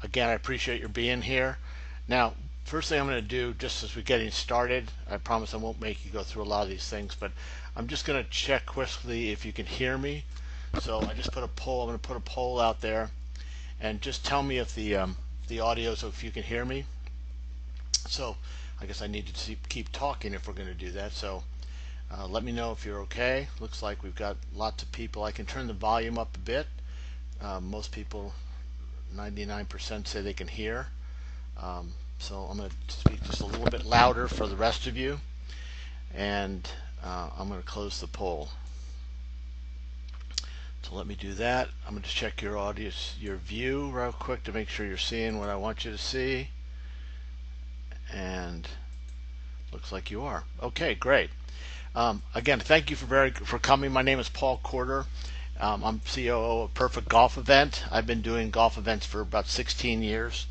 Again, I appreciate your being here. Now, first thing I'm going to do, just as we're getting started, I promise I won't make you go through a lot of these things, but I'm just going to check quickly if you can hear me. So I just put a poll. I'm going to put a poll out there, and just tell me if the audio, so if you can hear me. So I guess I need to keep talking if we're going to do that. So let me know if you're okay. Looks like we've got lots of people. I can turn the volume up a bit. Most people, 99%, say they can hear. So I'm going to speak just a little bit louder for the rest of you, and I'm going to close the poll. So let me do that. I'm going to check your audience, your view real quick to make sure you're seeing what I want you to see. And looks like you are. Okay, great. Again, thank you for coming. My name is Paul Corder. I'm COO of Perfect Golf Event. I've been doing golf events for about 16 years.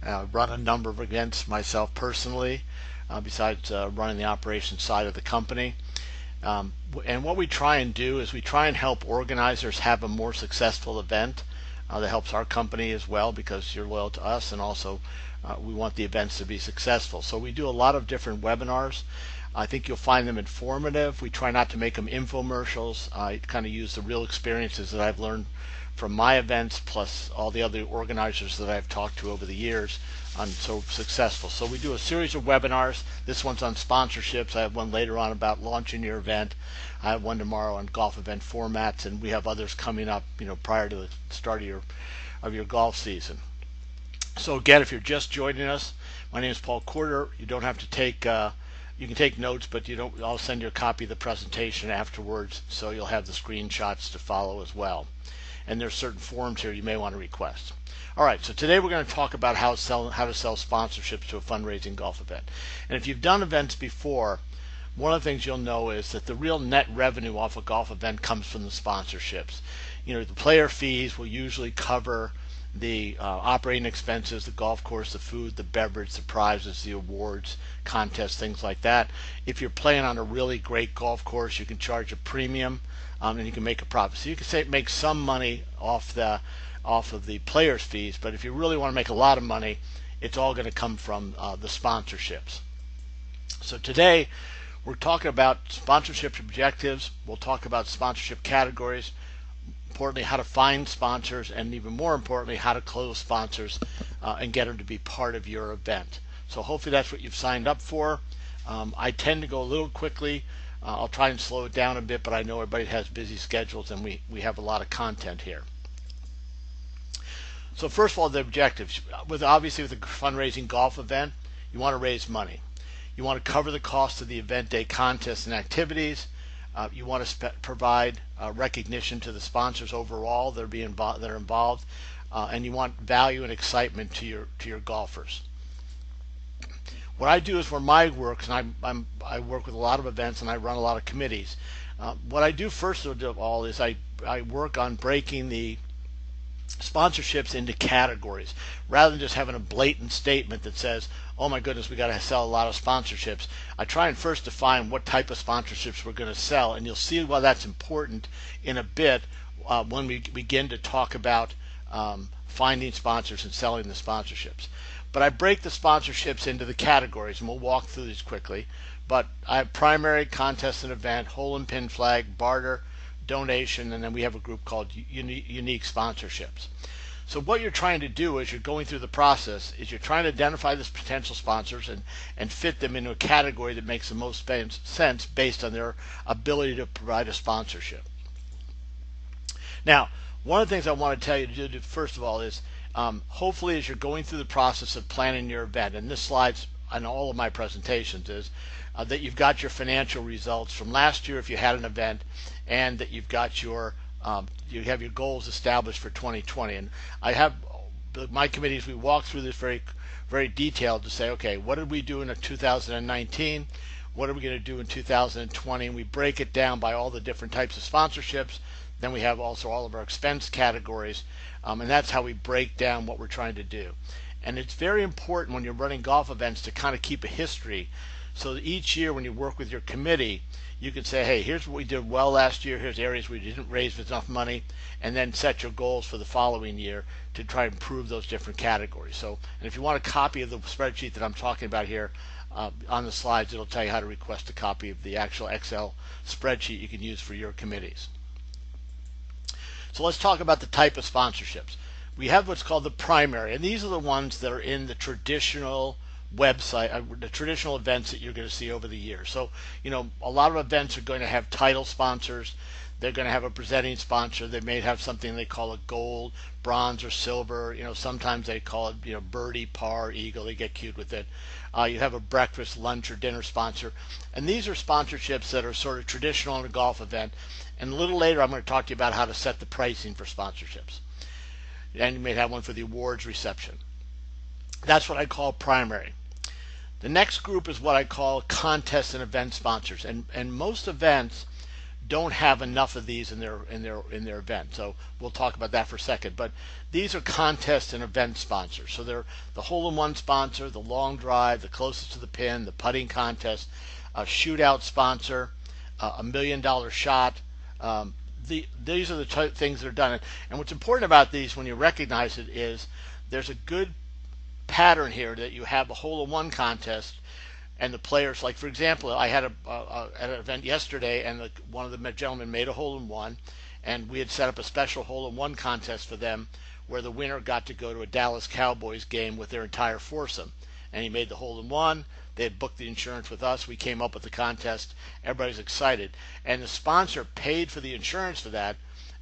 Run a number of events myself personally, besides running the operations side of the company. And what we try and do is we try and help organizers have a more successful event. That helps our company as well, because you're loyal to us, and also we want the events to be successful. So we do a lot of different webinars. I think you'll find them informative. We try not to make them infomercials. I kind of use the real experiences that I've learned from my events, plus all the other organizers that I've talked to over the years on so successful. So we do a series of webinars. This one's on sponsorships. I have one later on about launching your event. I have one tomorrow on golf event formats, and we have others coming up, prior to the start of your golf season. So again, if you're just joining us, my name is Paul Corder. You don't have to take you can take notes, but I'll send you a copy of the presentation afterwards, so you'll have the screenshots to follow as well. And there's certain forms here you may want to request. All right, so today we're going to talk about how to sell sponsorships to a fundraising golf event. And if you've done events before, one of the things you'll know is that the real net revenue off a golf event comes from the sponsorships. The player fees will usually cover the operating expenses, the golf course, the food, the beverage, the prizes, the awards, contests, things like that. If you're playing on a really great golf course, you can charge a premium, and you can make a profit. So you can say make some money off of the players' fees, but if you really want to make a lot of money, it's all going to come from the sponsorships. So today we're talking about sponsorship objectives. We'll talk about sponsorship categories. Importantly, how to find sponsors, and even more importantly, how to close sponsors and get them to be part of your event. So hopefully that's what you've signed up for. I tend to go a little quickly. I'll try and slow it down a bit, but I know everybody has busy schedules, and we have a lot of content here. So first of all, the objectives. Obviously with a fundraising golf event, you want to raise money. You want to cover the cost of the event day contests and activities. You want to provide recognition to the sponsors overall that are involved, and you want value and excitement to your golfers. What I do is, where my work, and I work with a lot of events and I run a lot of committees. What I do first of all is I work on breaking the sponsorships into categories, rather than just having a blatant statement that says, oh my goodness, we got to sell a lot of sponsorships. I try and first define what type of sponsorships we're going to sell, and you'll see why that's important in a bit when we begin to talk about finding sponsors and selling the sponsorships. But I break the sponsorships into the categories, and we'll walk through these quickly. But I have primary, contest and event, hole and pin flag, barter, donation, and then we have a group called unique sponsorships. So what you're trying to do as you're going through the process is you're trying to identify the potential sponsors and fit them into a category that makes the most sense based on their ability to provide a sponsorship. Now, one of the things I want to tell you to do first of all is hopefully as you're going through the process of planning your event, and this slide's on all of my presentations, is that you've got your financial results from last year if you had an event, and that you've got you have your goals established for 2020. And I have my committees, we walk through this very, very detailed to say, okay, what did we do in 2019? What are we going to do in 2020? And we break it down by all the different types of sponsorships. Then we have also all of our expense categories, and that's how we break down what we're trying to do. And it's very important when you're running golf events to kind of keep a history, So each year when you work with your committee, you can say, hey, here's what we did well last year, here's areas we didn't raise enough money, and then set your goals for the following year to try and improve those different categories. So, and if you want a copy of the spreadsheet that I'm talking about here, on the slides, it'll tell you how to request a copy of the actual Excel spreadsheet you can use for your committees. So let's talk about the type of sponsorships. We have what's called the primary, and these are the ones that are in the traditional website, the traditional events that you're going to see over the years. So, a lot of events are going to have title sponsors. They're going to have a presenting sponsor. They may have something they call a gold, bronze, or silver. Sometimes they call it, birdie, par, eagle. They get cute with it. You have a breakfast, lunch, or dinner sponsor. And these are sponsorships that are sort of traditional in a golf event. And a little later, I'm going to talk to you about how to set the pricing for sponsorships. And you may have one for the awards reception. That's what I call primary. The next group is what I call contest and event sponsors. And most events don't have enough of these in their event. So we'll talk about that for a second. But these are contest and event sponsors. So they're the hole-in-one sponsor, the long drive, the closest to the pin, the putting contest, a shootout sponsor, $1 million shot. These are the things that are done. And what's important about these when you recognize it is there's a good pattern here that you have a hole-in-one contest and the players, like for example, I had an event yesterday and one of the gentlemen made a hole-in-one, and we had set up a special hole-in-one contest for them where the winner got to go to a Dallas Cowboys game with their entire foursome. And he made the hole-in-one. They had booked the insurance with us. We came up with the contest. Everybody's excited. And the sponsor paid for the insurance for that.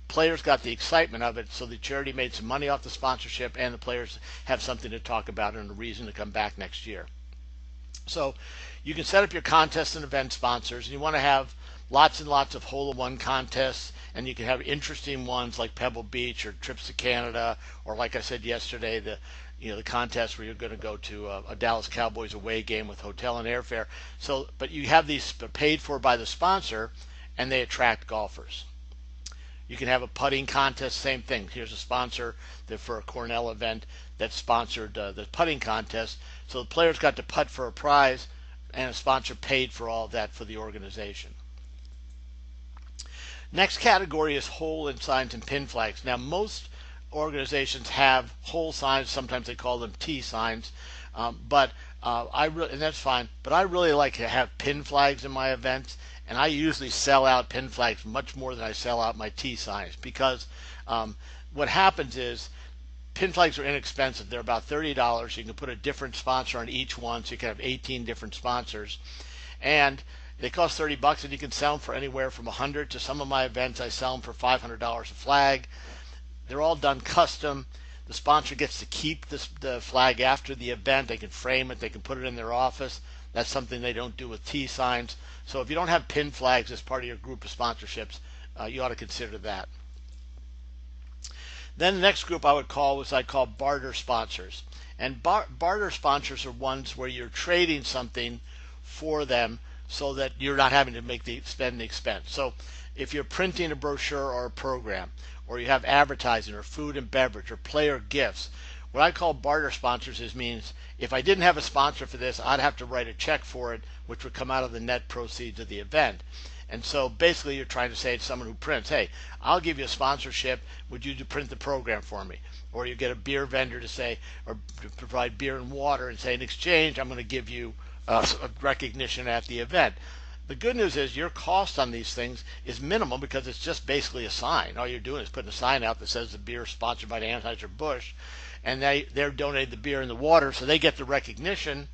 Players got the excitement of it, so the charity made some money off the sponsorship, and the players have something to talk about and a reason to come back next year. So you can set up your contest and event sponsors, and you want to have lots and lots of hole-in-one contests, and you can have interesting ones like Pebble Beach or trips to Canada, or like I said yesterday, the contest where you're going to go to a Dallas Cowboys away game with hotel and airfare. So, but you have these paid for by the sponsor, and they attract golfers. You can have a putting contest, same thing. Here's a sponsor that for a Cornell event that sponsored the putting contest. So the players got to putt for a prize, and a sponsor paid for all of that for the organization. Next category is hole and signs and pin flags. Now most organizations have hole signs. Sometimes they call them tee signs, and that's fine. But I really like to have pin flags in my events. And I usually sell out pin flags much more than I sell out my tee signs, because what happens is pin flags are inexpensive. They're about $30. You can put a different sponsor on each one, so you can have 18 different sponsors. And they cost $30, and you can sell them for anywhere from $100 to some of my events. I sell them for $500 a flag. They're all done custom. The sponsor gets to keep the flag after the event. They can frame it. They can put it in their office. That's something they don't do with tee signs. So if you don't have pin flags as part of your group of sponsorships, you ought to consider that. Then the next group I call barter sponsors. And barter sponsors are ones where you're trading something for them so that you're not having to spend the expense. So if you're printing a brochure or a program, or you have advertising or food and beverage or player gifts, what I call barter sponsors means if I didn't have a sponsor for this, I'd have to write a check for it, which would come out of the net proceeds of the event. And so basically you're trying to say to someone who prints, hey, I'll give you a sponsorship. Would you print the program for me? Or you get a beer vendor to say, or to provide beer and water and say, in exchange, I'm going to give you a recognition at the event. The good news is your cost on these things is minimal because it's just basically a sign. All you're doing is putting a sign out that says the beer is sponsored by the Anheuser-Busch, and they're donating the beer and the water, so they get the recognition,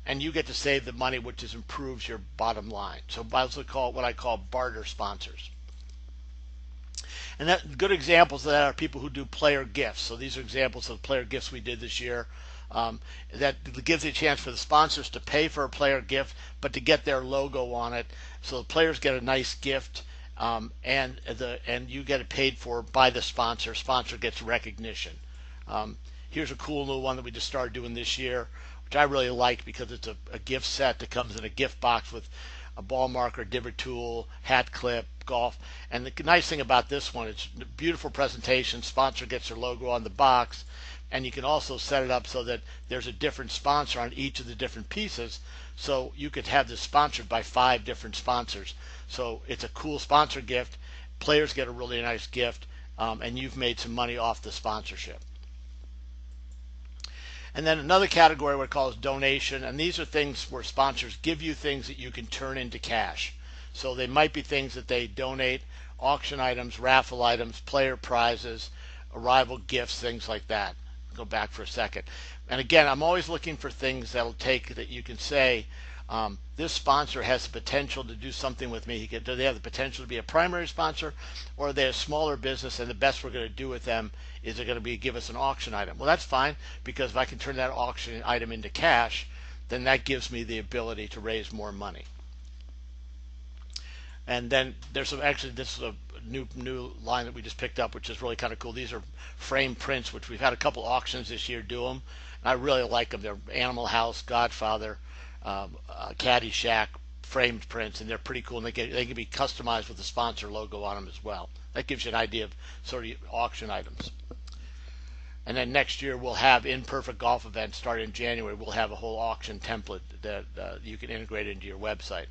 and you get to save the money, which improves your bottom line. So I call what I call barter sponsors. And good examples of that are people who do player gifts. So these are examples of player gifts we did this year. That gives you a chance for the sponsors to pay for a player gift, but to get their logo on it. So the players get a nice gift, and you get it paid for by the sponsor. Sponsor gets recognition. Here's a cool new one that we just started doing this year, which I really like because it's a gift set that comes in a gift box with a ball marker, divot tool, hat clip, golf. And the nice thing about this one, it's a beautiful presentation. Sponsor gets their logo on the box. and you can also set it up so that there's a different sponsor on each of the different pieces. So you could have this sponsored by 5 different sponsors. So it's a cool sponsor gift. Players get a really nice gift, and you've made some money off the sponsorship. And then another category we call is donation, and these are things where sponsors give you things that you can turn into cash. So they might be things that they donate, auction items, raffle items, player prizes, arrival gifts, things like that. Go back for a second. And again, I'm always looking for things that'll take that you can say, this sponsor has the potential to do something with me. Do they have the potential to be a primary sponsor, or are they a smaller business and the best we're going to do with them is they're going to be give us an auction item? Well, that's fine, because if I can turn that auction item into cash, then that gives me the ability to raise more money. And then there's some, actually this is a new line that we just picked up, which is really kind of cool. These are frame prints, which we've had a couple auctions this year do them. And I really like them. They're Animal House, Godfather, Caddyshack framed prints, and they're pretty cool. And they can be customized with the sponsor logo on them as well. That gives you an idea of sort of auction items. And then next year we'll have in Perfect Golf Events starting in January. We'll have a whole auction template that you can integrate into your website.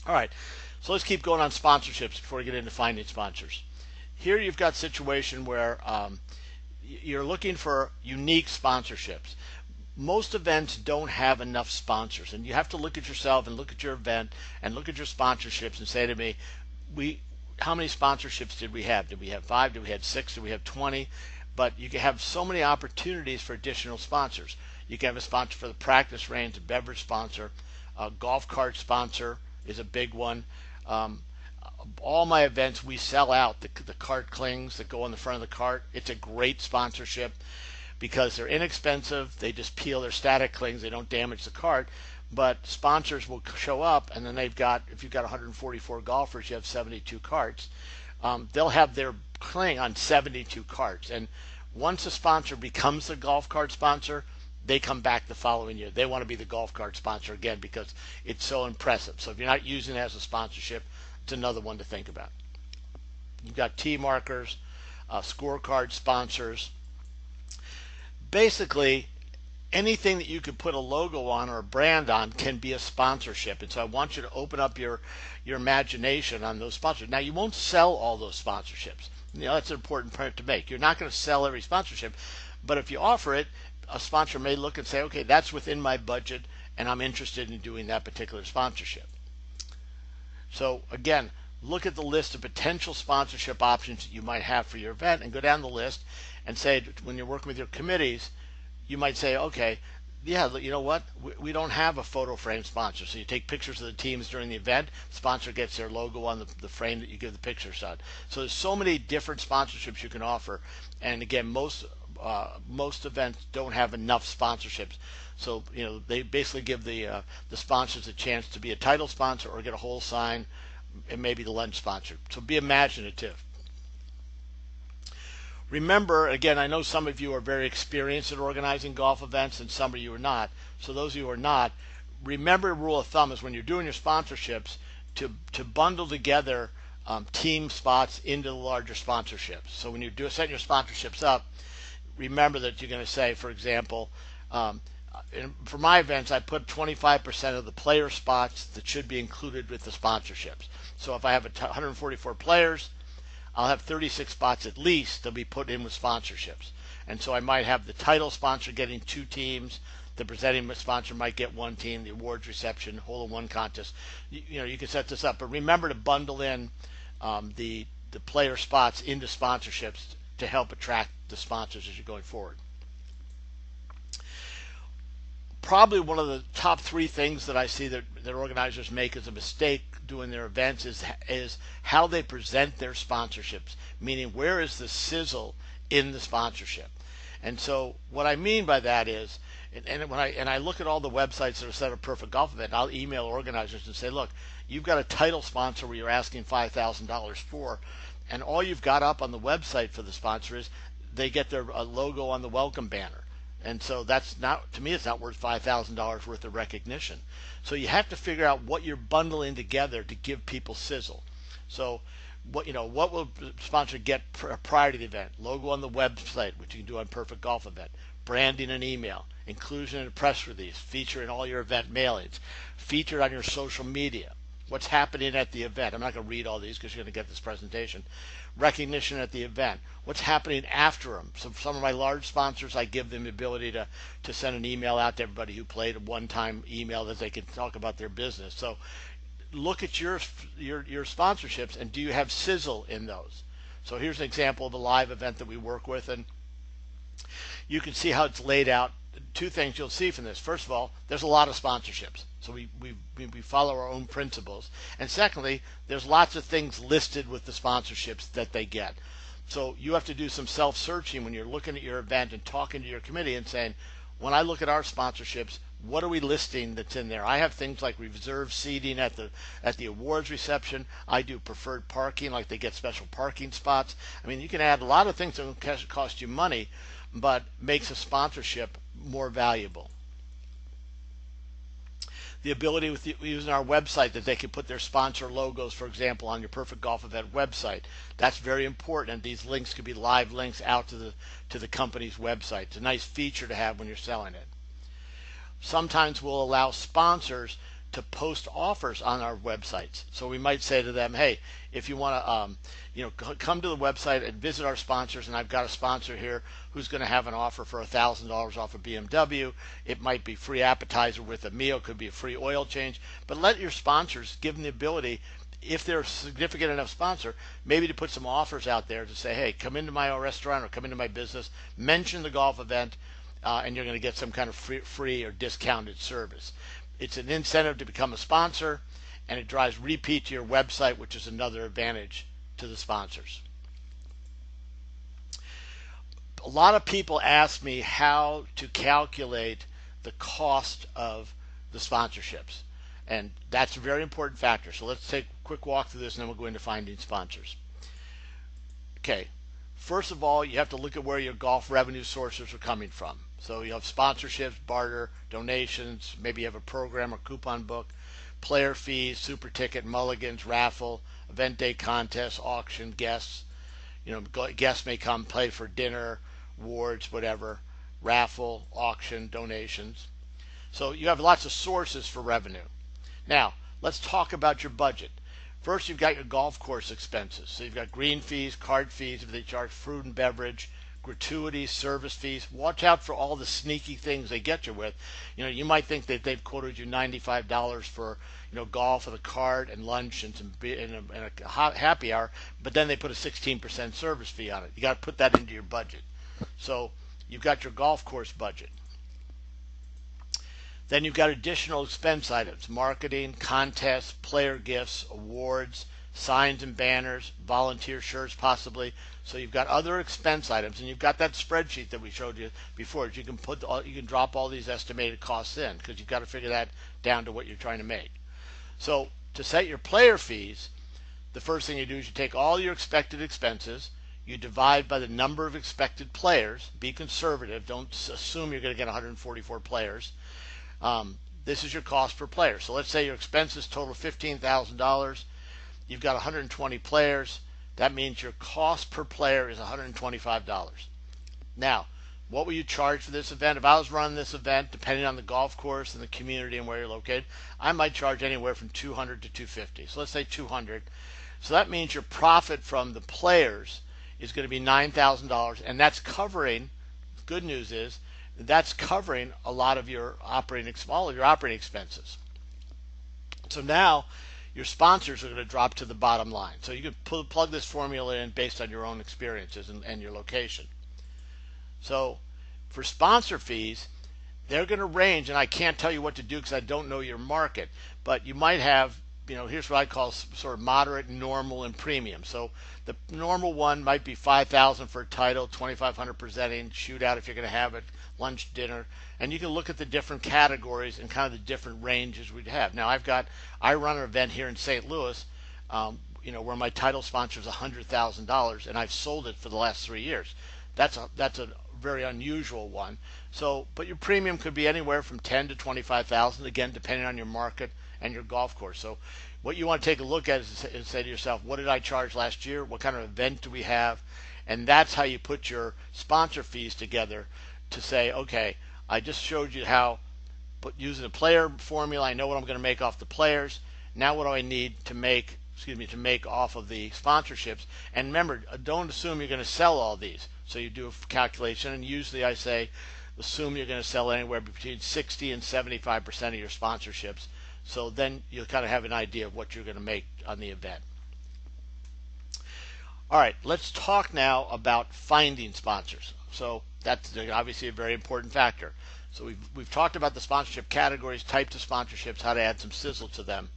All right, so let's keep going on sponsorships before we get into finding sponsors. Here you've got a situation where you're looking for unique sponsorships. Most events don't have enough sponsors, and you have to look at yourself and look at your event and look at your sponsorships and say to me, how many sponsorships did we have? Did we have 5? Did we have 6? Did we have 20? But you can have so many opportunities for additional sponsors. You can have a sponsor for the practice range, a beverage sponsor, a golf cart sponsor is a big one. All my events, we sell out the cart clings that go on the front of the cart. It's a great sponsorship because they're inexpensive. They just peel their static clings. They don't damage the cart. But sponsors will show up, and then they've got, if you've got 144 golfers, you have 72 carts. They'll have their cling on 72 carts. And once a sponsor becomes a golf cart sponsor, they come back the following year. They want to be the golf cart sponsor again because it's so impressive. So if you're not using it as a sponsorship, it's another one to think about. You've got tee markers, scorecard sponsors. Basically, anything that you could put a logo on or a brand on can be a sponsorship. And so I want you to open up your imagination on those sponsors. Now, you won't sell all those sponsorships. That's an important point to make. You're not going to sell every sponsorship, but if you offer it, a sponsor may look and say, okay, that's within my budget and I'm interested in doing that particular sponsorship. So again, look at the list of potential sponsorship options that you might have for your event and go down the list and say, when you're working with your committees, you might say, okay, yeah, you know what? We don't have a photo frame sponsor. So you take pictures of the teams during the event. The sponsor gets their logo on the frame that you give the pictures on. So there's so many different sponsorships you can offer. And again, most events don't have enough sponsorships. So they basically give the sponsors a chance to be a title sponsor or get a whole sign and maybe the lunch sponsor. So be imaginative. Remember, again, I know some of you are very experienced at organizing golf events and some of you are not. So those of you who are not, remember a rule of thumb is when you're doing your sponsorships to bundle together team spots into the larger sponsorships. So when you're setting your sponsorships up, remember that you're going to say, for example, for my events, I put 25% of the player spots that should be included with the sponsorships. So if I have 144 players, I'll have 36 spots at least that'll be put in with sponsorships. And so I might have the title sponsor getting 2 teams, the presenting sponsor might get 1 team, the awards reception, hole-in-one contest. You can set this up, but remember to bundle in the player spots into sponsorships to help attract the sponsors as you're going forward. Probably one of the top 3 things that I see that organizers make as a mistake doing their events is how they present their sponsorships, meaning where is the sizzle in the sponsorship. And so what I mean by that is, when I look at all the websites that are set up Perfect Golf Event, I'll email organizers and say, look, you've got a title sponsor where you're asking $5,000 for, and all you've got up on the website for the sponsor is they get their logo on the welcome banner. And so that's not, to me, it's not worth $5,000 worth of recognition. So you have to figure out what you're bundling together to give people sizzle. So what will the sponsor get prior to the event? Logo on the website, which you can do on Perfect Golf Event. Branding and email. Inclusion in a press release. Feature in all your event mailings. Featured on your social media. What's happening at the event? I'm not going to read all these because you're going to get this presentation. Recognition at the event. What's happening after them? So some of my large sponsors, I give them the ability to send an email out to everybody who played, a one-time email that they can talk about their business. So look at your sponsorships, and do you have sizzle in those? So here's an example of a live event that we work with, and you can see how it's laid out. Two things you'll see from this. First of all, there's a lot of sponsorships. So we follow our own principles. And secondly, there's lots of things listed with the sponsorships that they get. So you have to do some self-searching when you're looking at your event and talking to your committee and saying, when I look at our sponsorships, what are we listing that's in there? I have things like reserved seating at the awards reception. I do preferred parking, like they get special parking spots. I mean, you can add a lot of things that will cost you money, but makes a sponsorship more valuable. The ability with using our website that they can put their sponsor logos, for example, on your Perfect Golf Event website. That's very important. These links could be live links out to the company's website. It's a nice feature to have when you're selling it. Sometimes we'll allow sponsors to post offers on our websites. So we might say to them, hey, if you want to come to the website and visit our sponsors, and I've got a sponsor here who's going to have an offer for $1,000 off a BMW. It might be free appetizer with a meal, could be a free oil change, but let your sponsors give them the ability, if they're a significant enough sponsor, maybe to put some offers out there to say, hey, come into my restaurant or come into my business, mention the golf event, and you're going to get some kind of free or discounted service. It's an incentive to become a sponsor, and it drives repeat to your website, which is another advantage to the sponsors. A lot of people ask me how to calculate the cost of the sponsorships, and that's a very important factor. So let's take a quick walk through this, and then we'll go into finding sponsors. Okay, first of all, you have to look at where your golf revenue sources are coming from. So you have sponsorships, barter, donations, maybe you have a program or coupon book, player fees, super ticket, mulligans, raffle, event day contest, auction, guests. Guests may come play for dinner, awards, whatever, raffle, auction, donations. So you have lots of sources for revenue. Now, let's talk about your budget. First, you've got your golf course expenses. So you've got green fees, card fees, if they charge food and beverage, gratuities, service fees. Watch out for all the sneaky things they get you with. You might think that they've quoted you $95 for golf with a card and lunch and a happy hour, but then they put a 16% service fee on it. You got to put that into your budget. So you've got your golf course budget. Then you've got additional expense items: marketing, contests, player gifts, awards, signs and banners, volunteer shirts possibly. So you've got other expense items, and you've got that spreadsheet that we showed you before. You can drop all these estimated costs in, because you've got to figure that down to what you're trying to make. So to set your player fees, the first thing you do is you take all your expected expenses, you divide by the number of expected players. Be conservative. Don't assume you're going to get 144 players. This is your cost per player. So let's say your expenses total $15,000. You've got 120 players. That means your cost per player is $125. Now, what will you charge for this event? If I was running this event, depending on the golf course and the community and where you're located, I might charge anywhere from $200 to $250. So let's say $200. So that means your profit from the players is going to be $9,000, and that's covering. Good news is that's covering a lot of your all of your operating expenses. So now your sponsors are going to drop to the bottom line. So you can plug this formula in based on your own experiences and your location. So for sponsor fees, they're going to range, and I can't tell you what to do because I don't know your market, but you might have, here's what I call sort of moderate, normal, and premium. So the normal one might be $5,000 for a title, $2,500 presenting, shootout if you're going to have it, lunch, dinner, and you can look at the different categories and kind of the different ranges we'd have. Now I run an event here in St. Louis, where my title sponsor is $100,000, and I've sold it for the last 3 years. That's a very unusual one. So, but your premium could be anywhere from $10,000 to $25,000, again depending on your market and your golf course. So what you want to take a look at is say to yourself, what did I charge last year? What kind of event do we have? And that's how you put your sponsor fees together to say, okay, I just showed you how, but using a player formula, I know what I'm going to make off the players. Now what do I need to make, to make off of the sponsorships? And remember, don't assume you're going to sell all these. So you do a calculation, and usually I say, assume you're going to sell anywhere between 60 and 75% of your sponsorships. So then you'll kind of have an idea of what you're going to make on the event. All right, let's talk now about finding sponsors. So that's obviously a very important factor. So we've talked about the sponsorship categories, types of sponsorships, how to add some sizzle to them.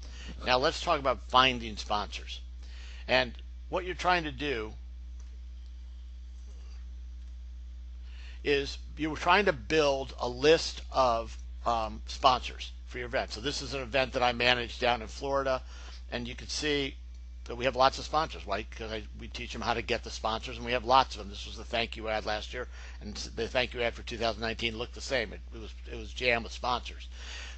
Now let's talk about finding sponsors. And what you're trying to do is you're trying to build a list of sponsors for your event. So this is an event that I manage down in Florida, and you can see that we have lots of sponsors, right? Because we teach them how to get the sponsors, and we have lots of them. This was the thank you ad last year, and the thank you ad for 2019 looked the same. It was jammed with sponsors.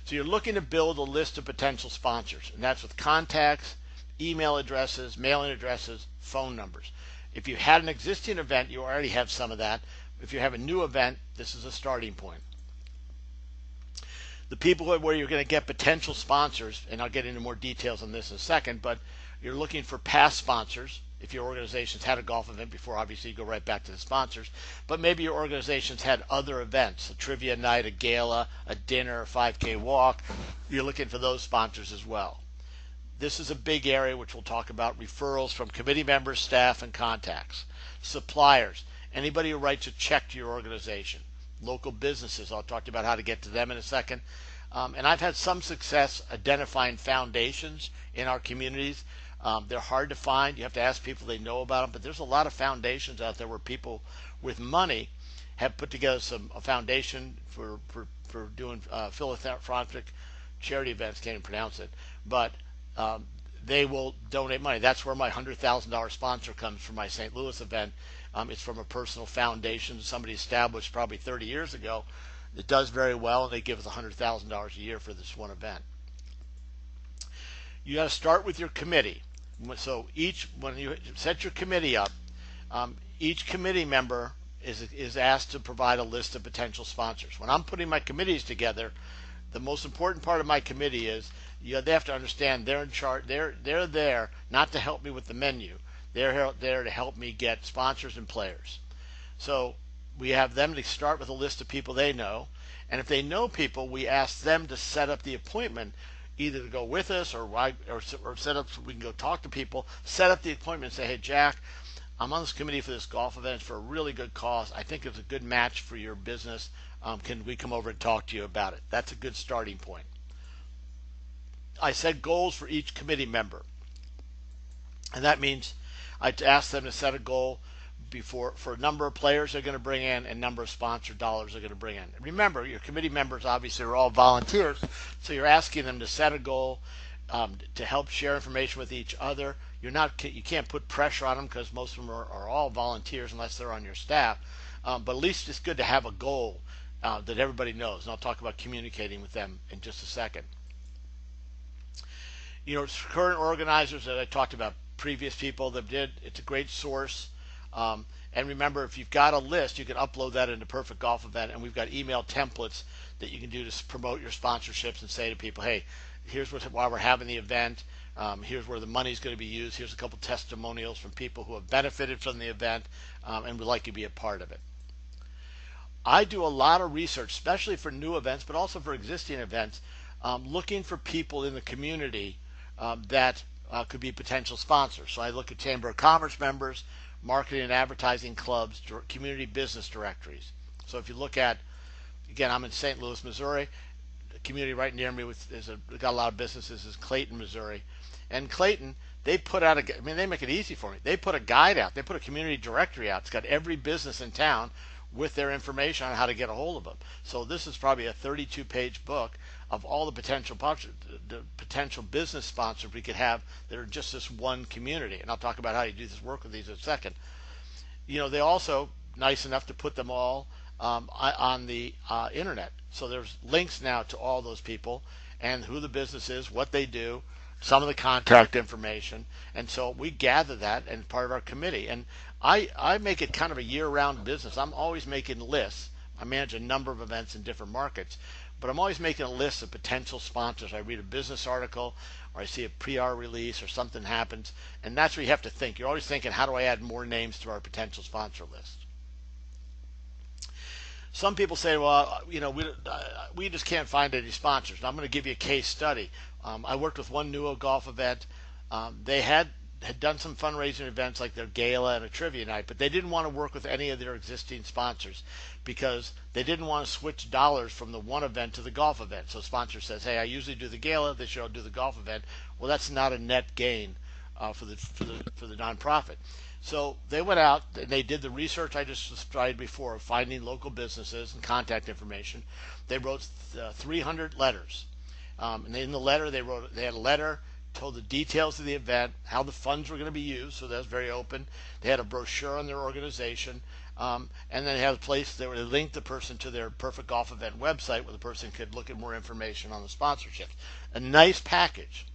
So you're looking to build a list of potential sponsors, and that's with contacts, email addresses, mailing addresses, phone numbers. If you had an existing event, you already have some of that. If you have a new event, this is a starting point. The people where you're going to get potential sponsors, and I'll get into more details on this in a second, but you're looking for past sponsors. If your organization's had a golf event before, obviously you go right back to the sponsors. But maybe your organization's had other events, a trivia night, a gala, a dinner, a 5K walk. You're looking for those sponsors as well. This is a big area which we'll talk about: referrals from committee members, staff, and contacts. Suppliers, anybody who writes a check to your organization. Local businesses, I'll talk to you about how to get to them in a second. And I've had some success identifying foundations in our communities. They're hard to find. You have to ask people they know about them, but there's a lot of foundations out there where people with money have put together a foundation for doing philanthropic charity events. Can't even pronounce it, but they will donate money. That's where my $100,000 sponsor comes from my St. Louis event. It's from a personal foundation somebody established probably 30 years ago. It does very well, and they give us $100,000 a year for this one event. You got to start with your committee. So when you set your committee up, each committee member is asked to provide a list of potential sponsors. When I'm putting my committees together, the most important part of my committee is they have to understand they're in charge. They're there not to help me with the menu. They're there to help me get sponsors and players. So we have them to start with a list of people they know, and if they know people, we ask them to set up the appointment, either to go with us or set up so we can go talk to people, set up the appointment and say, hey, Jack, I'm on this committee for this golf event. It's for a really good cause. I think it's a good match for your business. Can we come over and talk to you about it? That's a good starting point. I set goals for each committee member, and that means I ask them to set a goal for a number of players they're going to bring in and number of sponsor dollars they're going to bring in. And remember, your committee members obviously are all volunteers, so you're asking them to set a goal to help share information with each other. You can't put pressure on them because most of them are all volunteers unless they're on your staff. But at least it's good to have a goal that everybody knows. And I'll talk about communicating with them in just a second. Current organizers that I talked about, previous people that did, it's a great source. And remember, if you've got a list, you can upload that into Perfect Golf Event, and we've got email templates that you can do to promote your sponsorships and say to people, hey, here's why we're having the event. Here's where the money's going to be used. Here's a couple testimonials from people who have benefited from the event and would like you to be a part of it. I do a lot of research, especially for new events, but also for existing events, looking for people in the community that could be potential sponsors. So I look at Chamber of Commerce members, marketing and advertising clubs, community business directories. So if you look at, again, I'm in St. Louis, Missouri. The community right near me got a lot of businesses is Clayton, Missouri. And Clayton, they make it easy for me. They put a guide out. They put a community directory out. It's got every business in town with their information on how to get a hold of them. So this is probably a 32-page book of all the potential business sponsors we could have that are just this one community. And I'll talk about how you do this work with these in a second. They also nice enough to put them all on the internet. So there's links now to all those people, and who the business is, what they do, some of the contact information. And so we gather that and part of our committee. And I make it kind of a year-round business. I'm always making lists. I manage a number of events in different markets, but I'm always making a list of potential sponsors. I read a business article or I see a PR release or something happens, and that's where you have to think. You're always thinking, how do I add more names to our potential sponsor list? Some people say, well, we just can't find any sponsors. And I'm going to give you a case study. I worked with one new golf event. They had done some fundraising events like their gala and a trivia night, but they didn't want to work with any of their existing sponsors because they didn't want to switch dollars from the one event to the golf event. So sponsor says, hey, I usually do the gala, this year I'll do the golf event. Well, that's not a net gain for the nonprofit. So they went out and they did the research I just described before, finding local businesses and contact information. They wrote 300 letters, and in the letter they had a letter, told the details of the event, how the funds were going to be used. So that was very open. They had a brochure on their organization, and then they had a place they linked the person to their Perfect Golf Event website where the person could look at more information on the sponsorship. A nice package.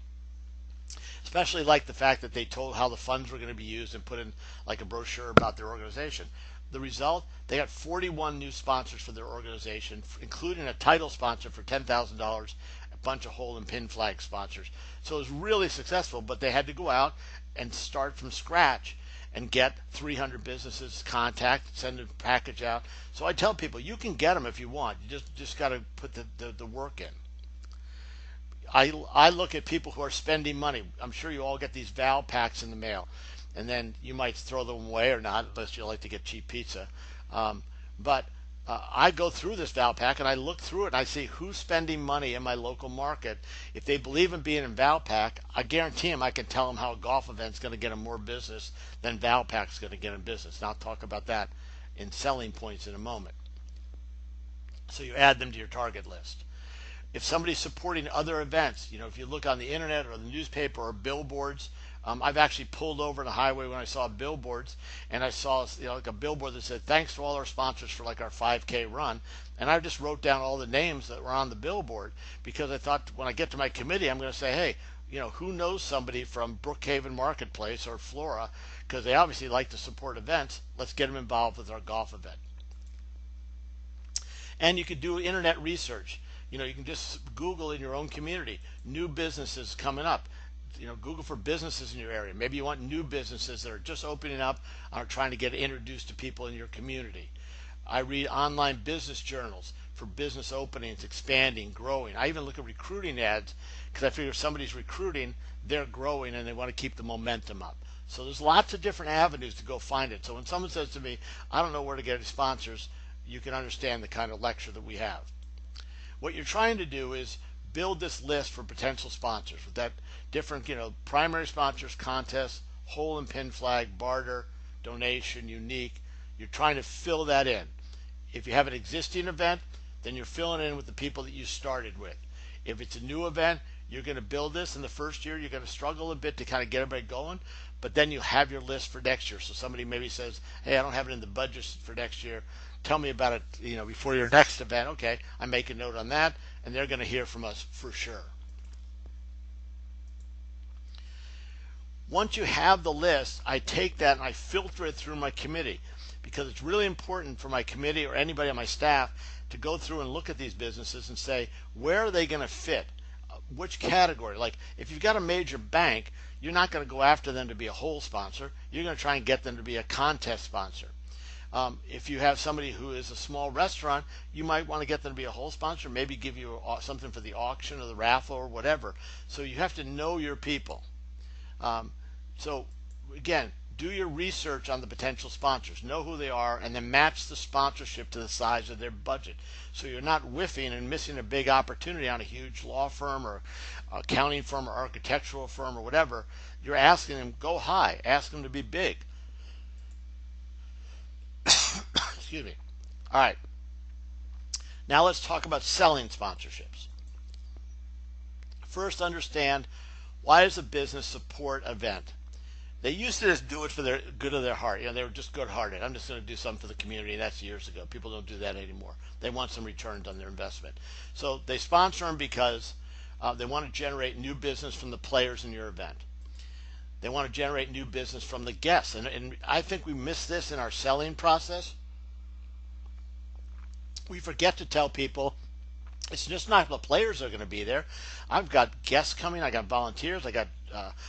Especially like the fact that they told how the funds were going to be used and put in like a brochure about their organization. The result, they got 41 new sponsors for their organization, including a title sponsor for $10,000, a bunch of hole and pin flag sponsors. So it was really successful, but they had to go out and start from scratch and get 300 businesses contact, send a package out. So I tell people, you can get them if you want. You just got to put the work in. I look at people who are spending money. I'm sure you all get these Val packs in the mail, and then you might throw them away or not, unless you like to get cheap pizza. But I go through this Val pack and I look through it and I see who's spending money in my local market. If they believe in being in Val pack, I guarantee them I can tell them how a golf event's going to get them more business than Val pack's going to get them business. And I'll talk about that in selling points in a moment. So you add them to your target list. If somebody's supporting other events, if you look on the internet or the newspaper or billboards, I've actually pulled over on the highway when I saw billboards, and I saw like a billboard that said, thanks to all our sponsors for like our 5K run. And I just wrote down all the names that were on the billboard because I thought when I get to my committee, I'm going to say, hey, who knows somebody from Brookhaven Marketplace or Flora, because they obviously like to support events. Let's get them involved with our golf event. And you could do internet research. You can just Google in your own community, new businesses coming up. Google for businesses in your area. Maybe you want new businesses that are just opening up and are trying to get introduced to people in your community. I read online business journals for business openings, expanding, growing. I even look at recruiting ads because I figure if somebody's recruiting, they're growing and they want to keep the momentum up. So there's lots of different avenues to go find it. So when someone says to me, I don't know where to get any sponsors, you can understand the kind of lecture that we have. What you're trying to do is build this list for potential sponsors with that different, primary sponsors, contests, hole and pin flag, barter, donation, unique. You're trying to fill that in. If you have an existing event, then you're filling in with the people that you started with. If it's a new event, you're going to build this in the first year. You're going to struggle a bit to kind of get everybody going, but then you have your list for next year. So somebody maybe says, hey, I don't have it in the budget for next year. Tell me about it, before your next event. Okay, I make a note on that, and they're going to hear from us for sure. Once you have the list, I take that and I filter it through my committee because it's really important for my committee or anybody on my staff to go through and look at these businesses and say, where are they going to fit? Which category? Like if you've got a major bank, you're not going to go after them to be a whole sponsor. You're going to try and get them to be a contest sponsor. If you have somebody who is a small restaurant, you might want to get them to be a whole sponsor, maybe give you something for the auction or the raffle or whatever. So you have to know your people. So again, do your research on the potential sponsors, know who they are, and then match the sponsorship to the size of their budget. So you're not whiffing and missing a big opportunity on a huge law firm or accounting firm or architectural firm or whatever. You're asking them, go high, ask them to be big. Excuse me. All right. Now let's talk about selling sponsorships. First, understand, why does a business support an event? They used to just do it for the good of their heart. They were just good-hearted. I'm just going to do something for the community, and that's years ago. People don't do that anymore. They want some returns on their investment. So they sponsor them because They want to generate new business from the players in your event. They want to generate new business from the guests. And I think we miss this in our selling process. We forget to tell people it's just not the players that are going to be there. I've got guests coming. I got volunteers. I got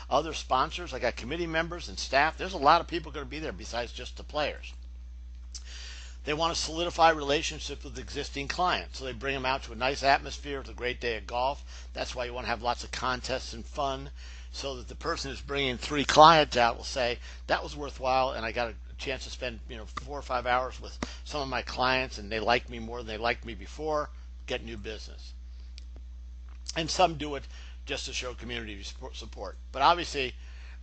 other sponsors. I got committee members and staff. There's a lot of people going to be there besides just the players. They want to solidify relationships with existing clients. So they bring them out to a nice atmosphere with a great day of golf. That's why you want to have lots of contests and fun so that the person who's bringing 3 clients out will say, that was worthwhile and I got a chance to spend 4 or 5 hours with some of my clients and they like me more than they liked me before, get new business. And some do it just to show community support. But obviously,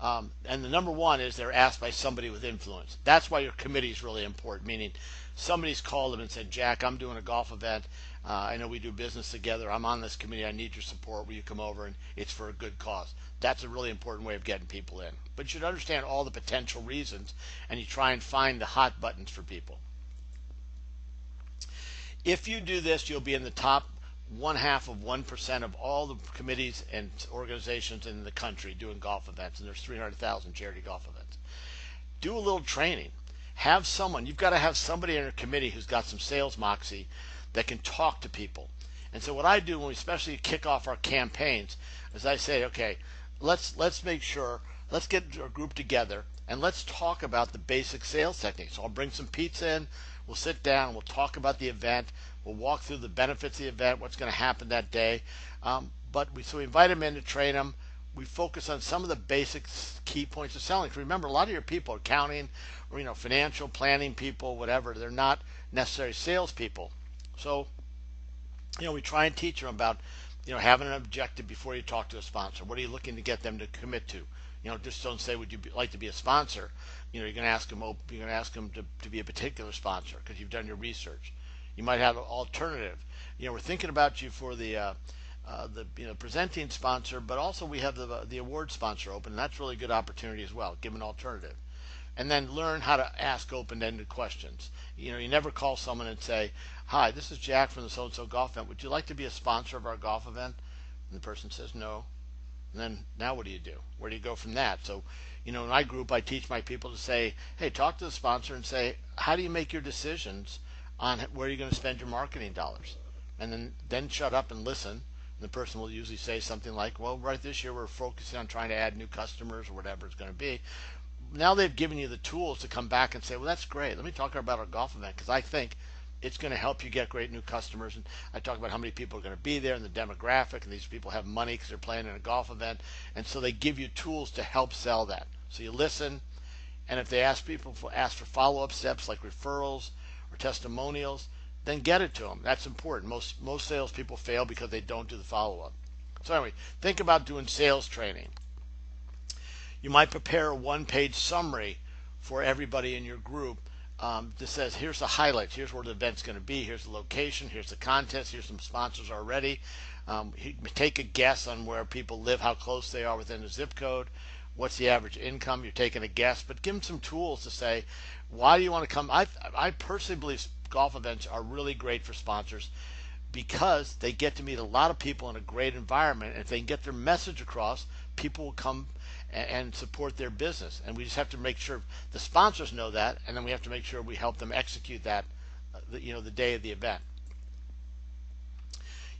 and the number one is they're asked by somebody with influence. That's why your committee is really important, meaning somebody's called them and said, Jack, I'm doing a golf event. I know we do business together. I'm on this committee. I need your support. Will you come over? And it's for a good cause. That's a really important way of getting people in. But you should understand all the potential reasons, and you try and find the hot buttons for people. If you do this, you'll be in the top 0.5% of all the committees and organizations in the country doing golf events, and there's 300,000 charity golf events. Do a little training. Have someone, you've got to have somebody in your committee who's got some sales moxie that can talk to people. And so what I do when we especially kick off our campaigns is I say, okay, let's make sure, let's get our group together and let's talk about the basic sales techniques. So I'll bring some pizza in, we'll sit down, we'll talk about the event, we'll walk through the benefits of the event, what's going to happen that day. So we invite them in to train them. We focus on some of the basic key points of selling. Remember, a lot of your people are accounting or financial planning people, whatever. They're not necessarily salespeople. So we try and teach them about having an objective before you talk to a sponsor. What are you looking to get them to commit to? Just don't say, would you like to be a sponsor? You're going to ask them. You're going to ask them to be a particular sponsor because you've done your research. You might have an alternative. We're thinking about you for the presenting sponsor, but also we have the award sponsor open, and that's a really good opportunity as well. Give them an alternative, and then learn how to ask open-ended questions. You never call someone and say, "Hi, this is Jack from the so-and-so golf event. Would you like to be a sponsor of our golf event?" And the person says no. And then now what do you do? Where do you go from that? So, in my group, I teach my people to say, "Hey, talk to the sponsor and say, how do you make your decisions on where you're going to spend your marketing dollars?" And then shut up and listen. And the person will usually say something like, "Well, right this year we're focusing on trying to add new customers," or whatever it's going to be. Now they've given you the tools to come back and say, "Well, that's great. Let me talk about our golf event because I think it's going to help you get great new customers." And I talk about how many people are going to be there and the demographic, and these people have money because they're playing in a golf event. And so they give you tools to help sell that. So you listen, and if they ask for follow-up steps like referrals or testimonials, then get it to them. That's important. Most salespeople fail because they don't do the follow-up. So anyway, think about doing sales training. You might prepare a one-page summary for everybody in your group that says, here's the highlights, here's where the event's going to be, here's the location, here's the contest, here's some sponsors already. Take a guess on where people live, how close they are within the zip code, what's the average income. You're taking a guess, but give them some tools to say, why do you want to come? I personally believe golf events are really great for sponsors because they get to meet a lot of people in a great environment, and if they can get their message across, people will come and support their business. And we just have to make sure the sponsors know that, and then we have to make sure we help them execute that the day of the event.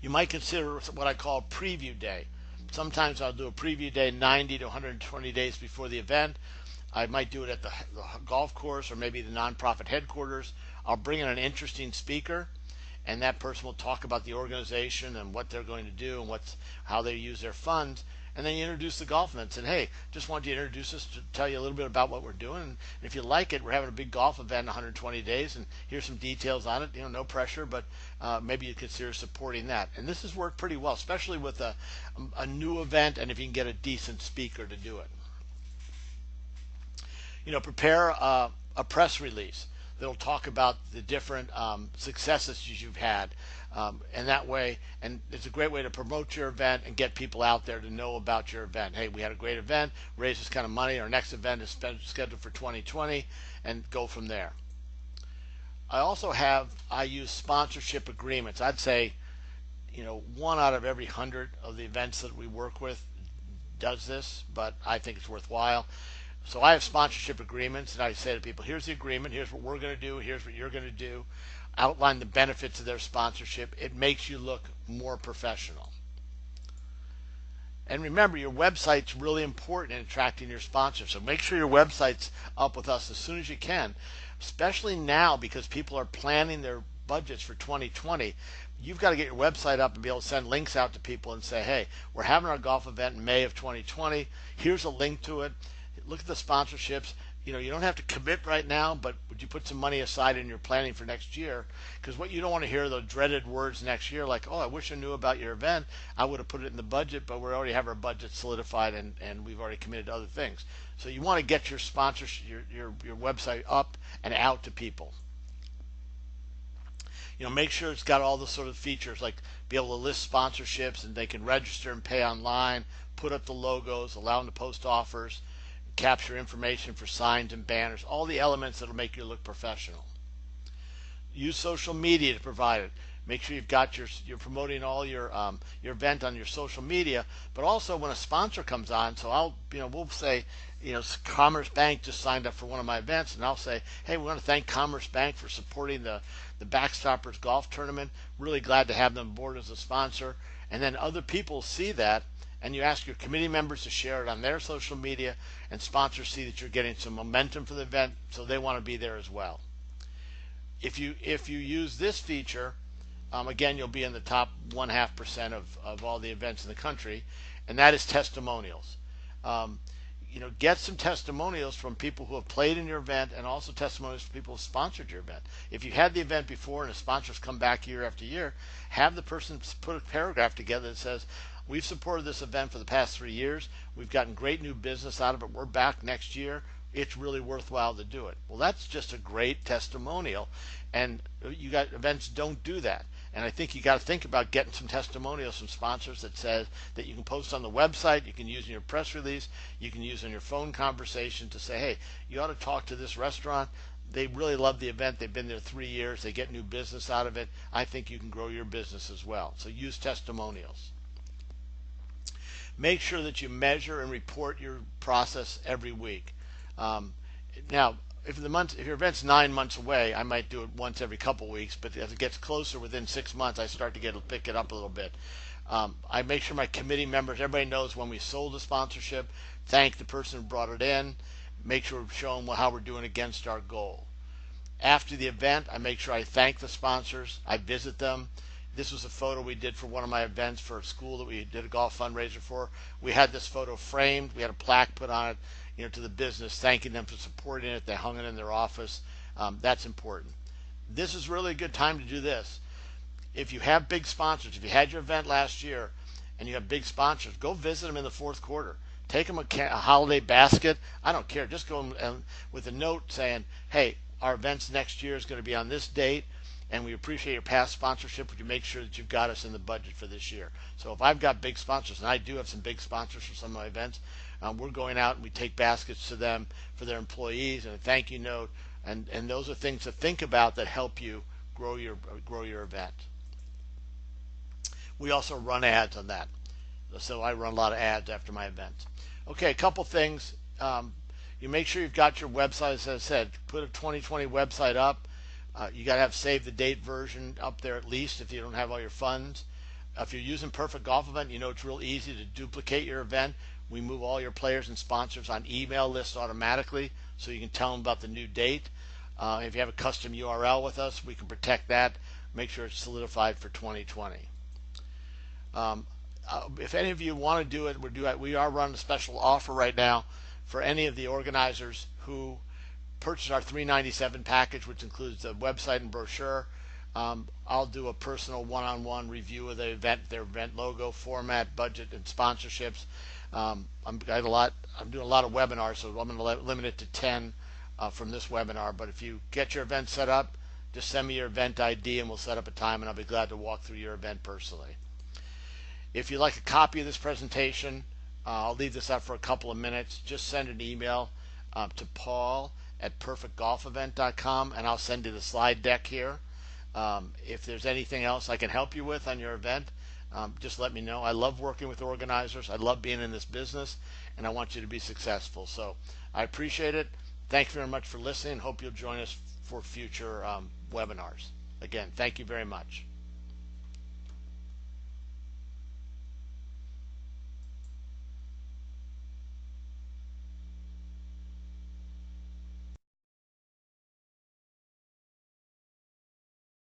You might consider what I call preview day. Sometimes I'll do a preview day 90 to 120 days before the event. I might do it at the golf course or maybe the nonprofit headquarters. I'll bring in an interesting speaker, and that person will talk about the organization and what they're going to do and how they use their funds. And then you introduce the golf event and say, hey, just wanted you to introduce us to tell you a little bit about what we're doing. And if you like it, we're having a big golf event in 120 days, and here's some details on it. No pressure, but maybe you consider supporting that. And this has worked pretty well, especially with a new event, and if you can get a decent speaker to do it. Prepare a press release that'll talk about the different successes you've had. And that way, and it's a great way to promote your event and get people out there to know about your event. Hey, we had a great event, raise this kind of money. Our next event is scheduled for 2020, and go from there. I use sponsorship agreements. I'd say, one out of every 100 of the events that we work with does this, but I think it's worthwhile. So I have sponsorship agreements, and I say to people, here's the agreement, here's what we're going to do, here's what you're going to do. Outline the benefits of their sponsorship. It makes you look more professional. And remember, your website's really important in attracting your sponsors. So make sure your website's up with us as soon as you can, especially now because people are planning their budgets for 2020. You've got to get your website up and be able to send links out to people and say, hey, we're having our golf event in May of 2020. Here's a link to it. Look at the sponsorships. You don't have to commit right now, but would you put some money aside in your planning for next year? Because what you don't want to hear are the dreaded words next year, like, oh, I wish I knew about your event. I would have put it in the budget, but we already have our budget solidified and we've already committed to other things. So you want to get your sponsors, your website up and out to people. Make sure it's got all the sort of features like be able to list sponsorships and they can register and pay online, put up the logos, allow them to post offers, capture information for signs and banners, all the elements that will make you look professional. Use social media to provide it. Make sure you're promoting all your event on your social media, but also when a sponsor comes on. So we'll say, Commerce Bank just signed up for one of my events, and I'll say, hey, we want to thank Commerce Bank for supporting the Backstoppers golf tournament. Really glad to have them aboard as a sponsor. And then other people see that, and you ask your committee members to share it on their social media, and sponsors see that you're getting some momentum for the event, so they want to be there as well. If you use this feature, again, you'll be in the top 0.5% of all the events in the country, and that is testimonials. Get some testimonials from people who have played in your event and also testimonials from people who have sponsored your event. If you had the event before and the sponsors come back year after year, have the person put a paragraph together that says, we've supported this event for the past 3 years. We've gotten great new business out of it. We're back next year. It's really worthwhile to do it. Well, that's just a great testimonial, and events don't do that. And I think you got to think about getting some testimonials from sponsors that says that you can post on the website, you can use in your press release, you can use in your phone conversation to say, hey, you ought to talk to this restaurant. They really love the event. They've been there 3 years. They get new business out of it. I think you can grow your business as well. So use testimonials. Make sure that you measure and report your process every week. Now, if your event's 9 months away, I might do it once every couple weeks. But as it gets closer, within 6 months, I start to pick it up a little bit. I make sure my committee members, everybody knows when we sold a sponsorship, thank the person who brought it in, make sure we're showing how we're doing against our goal. After the event, I make sure I thank the sponsors. I visit them. This was a photo we did for one of my events for a school that we did a golf fundraiser for. We had this photo framed. We had a plaque put on it, to the business, thanking them for supporting it. They hung it in their office. That's important. This is really a good time to do this. If you have big sponsors, if you had your event last year and you have big sponsors, go visit them in the fourth quarter. Take them a holiday basket. I don't care. Just go with a note saying, hey, our events next year is going to be on this date, and we appreciate your past sponsorship. Would you make sure that you've got us in the budget for this year? So if I've got big sponsors, and I do have some big sponsors for some of my events, we're going out and we take baskets to them for their employees and a thank you note, and those are things to think about that help you grow your event. We also run ads on that. So I run a lot of ads after my events. Okay, a couple things. You make sure you've got your website, as I said, put a 2020 website up. You got to have save the date version up there at least if you don't have all your funds. If you're using Perfect Golf Event, it's real easy to duplicate your event. We move all your players and sponsors on email lists automatically so you can tell them about the new date. If you have a custom URL with us, we can protect that, make sure it's solidified for 2020. If any of you want to do it, we are running a special offer right now for any of the organizers who purchase our $397 package, which includes the website and brochure. I'll do a personal one-on-one review of the event, their event logo, format, budget, and sponsorships. I'm doing a lot of webinars, so I'm going to limit it to 10 from this webinar. But if you get your event set up, just send me your event ID and we'll set up a time, and I'll be glad to walk through your event personally. If you'd like a copy of this presentation, I'll leave this up for a couple of minutes. Just send an email to Paul at perfectgolfevent.com, and I'll send you the slide deck here. If there's anything else I can help you with on your event, just let me know. I love working with organizers. I love being in this business, and I want you to be successful. So I appreciate it. Thank you very much for listening. Hope you'll join us for future webinars. Again, thank you very much.